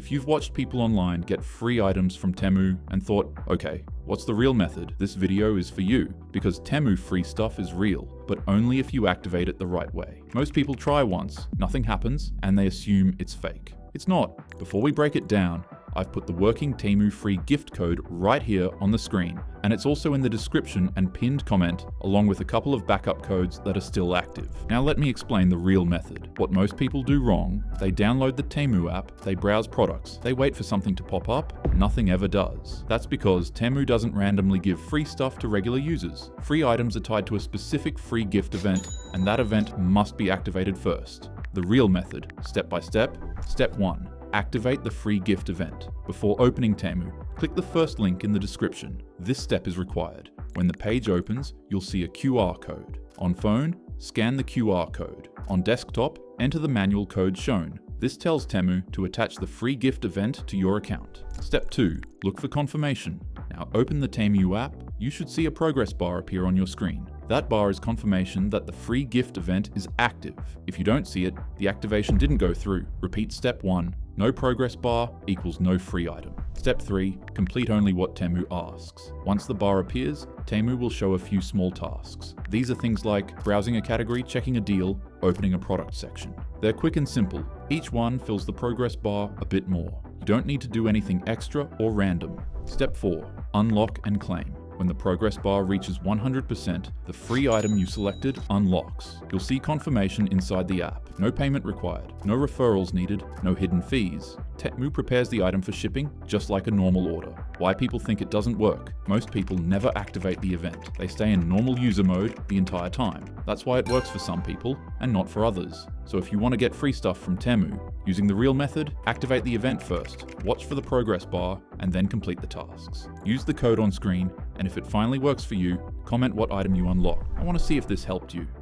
If you've watched people online get free items from Temu and thought, okay, what's the real method? This video is for you, because Temu free stuff is real, but only if you activate it the right way. Most people try once, nothing happens, and they assume it's fake. It's not. Before we break it down, I've put the working Temu free gift code right here on the screen, and it's also in the description and pinned comment, along with a couple of backup codes that are still active. Now let me explain the real method. What most people do wrong, they download the Temu app, they browse products, they wait for something to pop up, nothing ever does. That's because Temu doesn't randomly give free stuff to regular users. Free items are tied to a specific free gift event, and that event must be activated first. The real method, step by step. Step 1. Activate the free gift event. Before opening Temu, click the first link in the description. This step is required. When the page opens, you'll see a QR code. On phone, scan the QR code. On desktop, enter the manual code shown. This tells Temu to attach the free gift event to your account. Step 2. Look for confirmation. Now open the Temu app. You should see a progress bar appear on your screen. That bar is confirmation that the free gift event is active. If you don't see it, the activation didn't go through. Repeat step 1. No progress bar equals no free item. Step 3. Complete only what Temu asks. Once the bar appears, Temu will show a few small tasks. These are things like browsing a category, checking a deal, opening a product section. They're quick and simple. Each one fills the progress bar a bit more. You don't need to do anything extra or random. Step 4. Unlock and claim. When the progress bar reaches 100%, the free item you selected unlocks. You'll see confirmation inside the app. No payment required, no referrals needed, no hidden fees. Temu prepares the item for shipping just like a normal order. Why people think it doesn't work? Most people never activate the event. They stay in normal user mode the entire time. That's why it works for some people and not for others. So if you want to get free stuff from Temu, using the real method, activate the event first, watch for the progress bar, and then complete the tasks. Use the code on screen, and if it finally works for you, comment what item you unlock. I want to see if this helped you.